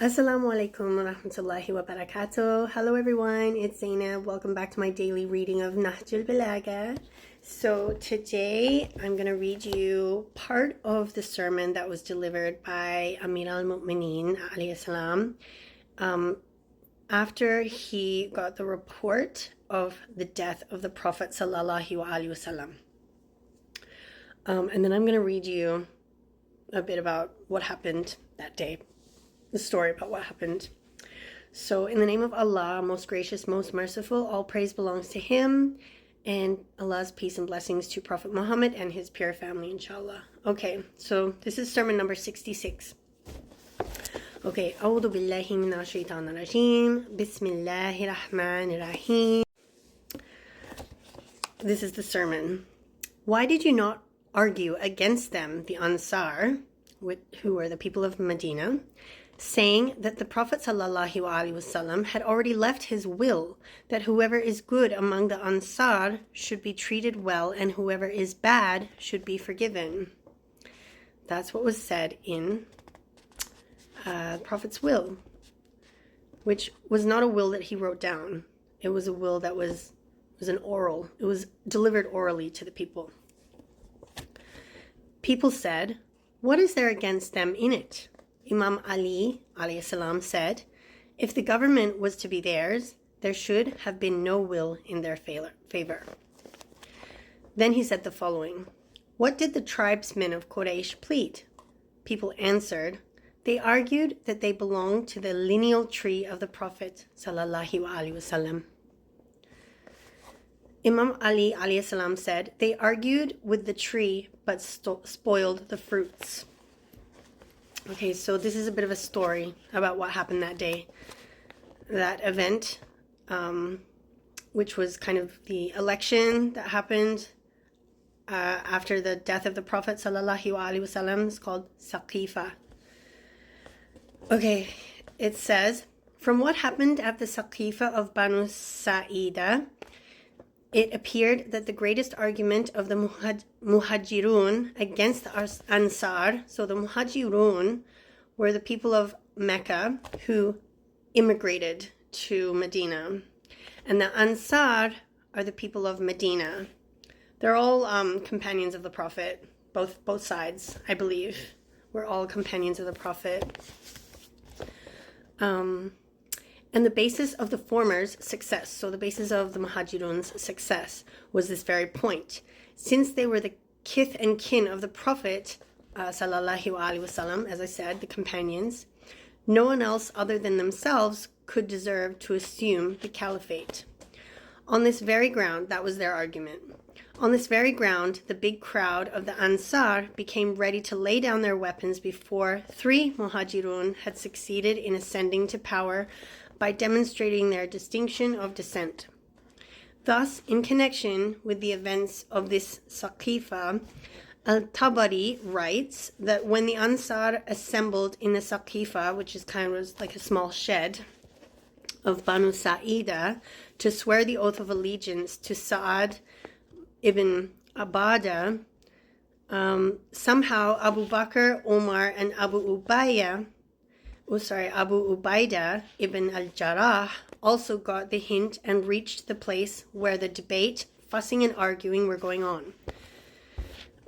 Assalamu alaikum wa rahmatullahi wa barakatuh. Hello everyone, it's Zainab. Welcome back to my daily reading of Nahjul Balagha. So today I'm going to read you part of the sermon that was delivered by Amir al-Mu'mineen alayhi salam after he got the report of the death of the Prophet sallallahu alaihi wasallam. And then I'm going to read you a bit about what happened that day. The story about what happened. So, in the name of Allah, most gracious, most merciful, all praise belongs to Him, and Allah's peace and blessings to Prophet Muhammad and his pure family, inshallah. Okay, so this is sermon number 66. Okay, أعوذ بالله من الشيطان الرجيم بسم الله الرحمن الرحيم. This is the sermon. Why did you not argue against them, the Ansar, who were the people of Medina, saying that the Prophet ﷺ had already left his will that whoever is good among the Ansar should be treated well and whoever is bad should be forgiven? That's what was said in the Prophet's will, which was not a will that he wrote down. It was a will that was an oral. It was delivered orally to the people. People said, "What is there against them in it?" Imam Ali alayhi salam said, "If the government was to be theirs, there should have been no will in their favor." Then he said the following: "What did the tribesmen of Quraysh plead?" People answered, "They argued that they belonged to the lineal tree of the Prophet sallallahu alaihi wasallam." Imam Ali alayhi salam said, "They argued with the tree but spoiled the fruits." Okay, so this is a bit of a story about what happened that day. That event, which was kind of the election that happened after the death of the Prophet sallallahu alaihi wasallam, is called Saqifa. Okay, it says, from what happened at the Saqifa of Banu Sa'ida, it appeared that the greatest argument of the Muhajirun against the Ansar, so the Muhajirun were the people of Mecca who immigrated to Medina, and the Ansar are the people of Medina. They're all companions of the Prophet, both sides, I believe. We're all companions of the Prophet. And the basis of the former's success, so the basis of the Muhajirun's success, was this very point. Since they were the kith and kin of the Prophet, sallallahu alaihi wasallam, as I said, the companions, no one else other than themselves could deserve to assume the caliphate. On this very ground, that was their argument. On this very ground, the big crowd of the Ansar became ready to lay down their weapons before 3 Muhajirun had succeeded in ascending to power by demonstrating their distinction of descent. Thus, in connection with the events of this Saqifa, Al-Tabari writes that when the Ansar assembled in the Saqifa, which is kind of like a small shed of Banu Sa'ida, to swear the oath of allegiance to Sa'ad ibn Abada, somehow Abu Bakr, Omar, and Abu Ubaidah ibn al-Jarrah also got the hint and reached the place where the debate, fussing and arguing were going on.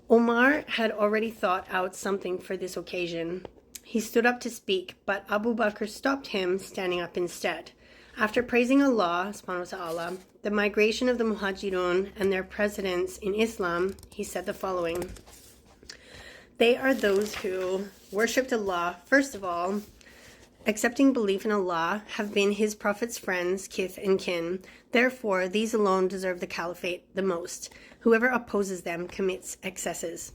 Omar had already thought out something for this occasion. He stood up to speak, but Abu Bakr stopped him, standing up instead. After praising Allah, subhanahu wa ta'ala, the migration of the Muhajirun and their precedence in Islam, he said the following: "They are those who worshipped Allah, first of all, accepting belief in Allah, have been His Prophet's friends, kith and kin. Therefore, these alone deserve the caliphate the most. Whoever opposes them commits excesses."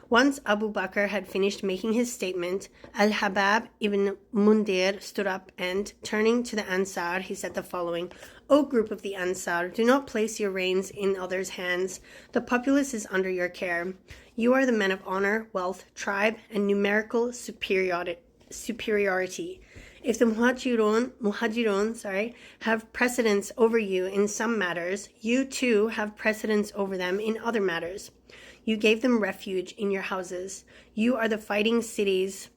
Once Abu Bakr had finished making his statement, Al-Habab ibn Mundir stood up and, turning to the Ansar, he said the following: "O group of the Ansar, do not place your reins in others' hands. The populace is under your care. You are the men of honor, wealth, tribe, and numerical superiority. If the Muhajirun, have precedence over you in some matters, you too have precedence over them in other matters. You gave them refuge in your houses. You are the fighting cities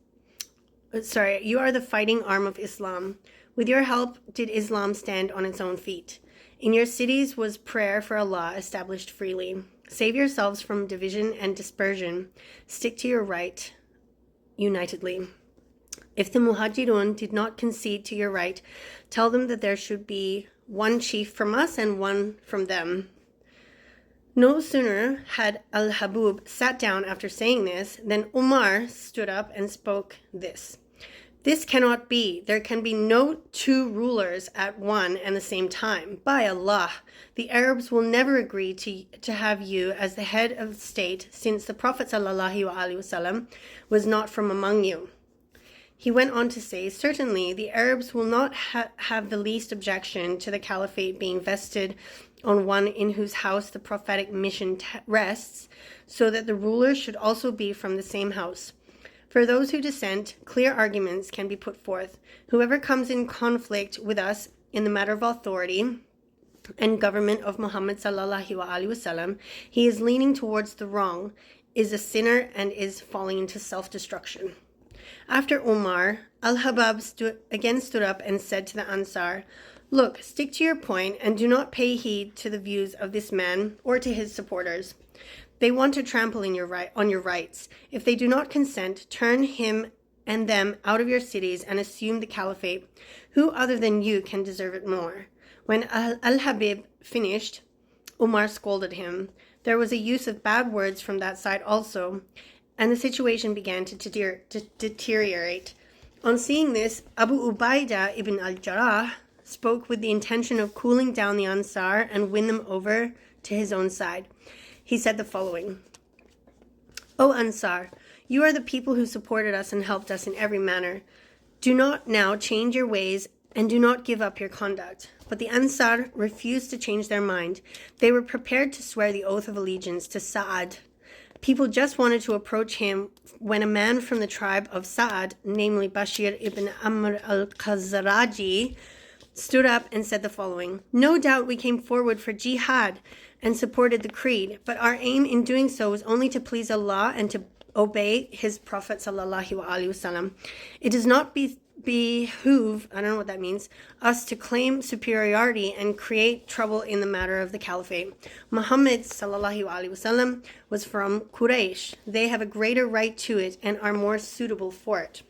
You are the fighting arm of Islam. With your help did Islam stand on its own feet. In your cities was prayer for Allah established freely. Save yourselves from division and dispersion. Stick to your right unitedly. If the Muhajirun did not concede to your right, tell them that there should be one chief from us and one from them. No sooner had Al-Habub sat down after saying this than Umar stood up and spoke this. This cannot be. There can be no two rulers at one and the same time. By Allah, the Arabs will never agree to have you as the head of state, since the Prophet ﷺ was not from among you. He went on to say, certainly the Arabs will not have the least objection to the caliphate being vested on one in whose house the prophetic mission rests, so that the ruler should also be from the same house. For those who dissent, clear arguments can be put forth. Whoever comes in conflict with us in the matter of authority and government of Muhammad ﷺ, he is leaning towards the wrong, is a sinner, and is falling into self-destruction. After Umar, Al-Habab stood up and said to the Ansar, look, stick to your point and do not pay heed to the views of this man or to his supporters. They want to trample on your rights. If they do not consent, turn him and them out of your cities and assume the caliphate. Who other than you can deserve it more? When Al-Habib finished, Umar scolded him. There was a use of bad words from that side also, and the situation began to deteriorate. On seeing this, Abu Ubaidah ibn al-Jarrah spoke with the intention of cooling down the Ansar and win them over to his own side. He said the following, O Ansar, you are the people who supported us and helped us in every manner. Do not now change your ways and do not give up your conduct. But the Ansar refused to change their mind. They were prepared to swear the oath of allegiance to Sa'ad. People just wanted to approach him when a man from the tribe of Sa'ad, namely Bashir ibn Amr al-Khazraji, stood up and said the following, no doubt we came forward for jihad and supported the creed, but our aim in doing so was only to please Allah and to obey his Prophet ﷺ. It does not behoove, I don't know what that means, us to claim superiority and create trouble in the matter of the caliphate. Muhammad ﷺ was from Quraysh. They have a greater right to it and are more suitable for it.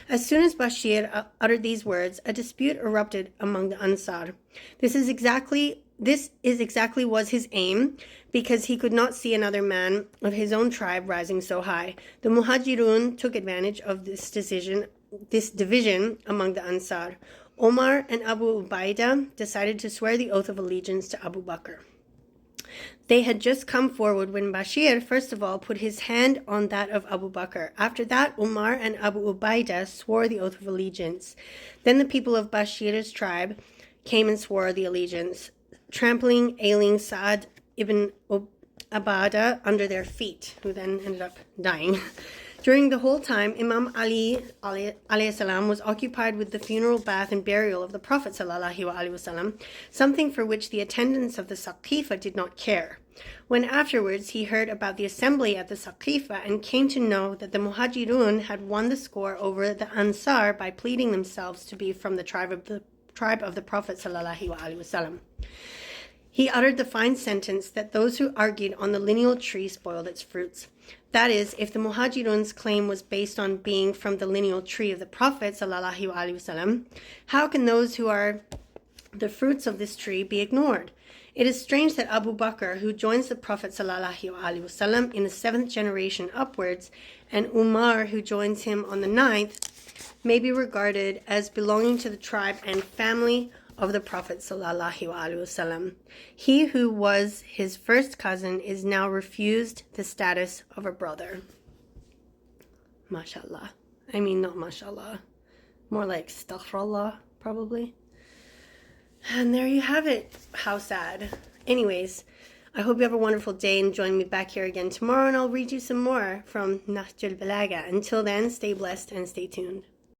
As soon as Bashir uttered these words, a dispute erupted among the Ansar. This is exactly was his aim, because he could not see another man of his own tribe rising so high. The Muhajirun took advantage of this division among the Ansar. Omar and Abu Ubaidah decided to swear the oath of allegiance to Abu Bakr. They had just come forward when Bashir, first of all, put his hand on that of Abu Bakr. After that, Umar and Abu Ubaidah swore the oath of allegiance. Then the people of Bashir's tribe came and swore the allegiance, trampling ailing Sa'ad ibn Ubadah under their feet, who then ended up dying. During the whole time, Imam Ali alayhi was occupied with the funeral bath and burial of the Prophet ﷺ, something for which the attendants of the Saqifa did not care. When afterwards he heard about the assembly at the Saqifa and came to know that the Muhajirun had won the score over the Ansar by pleading themselves to be from the tribe of the Prophet ﷺ, he uttered the fine sentence that those who argued on the lineal tree spoiled its fruits. That is, if the Muhajirun's claim was based on being from the lineal tree of the Prophet ﷺ, how can those who are the fruits of this tree be ignored? It is strange that Abu Bakr, who joins the Prophet ﷺ in the 7th generation upwards, and Umar, who joins him on the 9th, may be regarded as belonging to the tribe and family of the Prophet ﷺ. He who was his first cousin is now refused the status of a brother. MashaAllah. I mean, not MashaAllah. More like Astaghfirullah, probably. And there you have it. How sad. Anyways, I hope you have a wonderful day and join me back here again tomorrow, and I'll read you some more from Nahjul Balagha. Until then, stay blessed and stay tuned.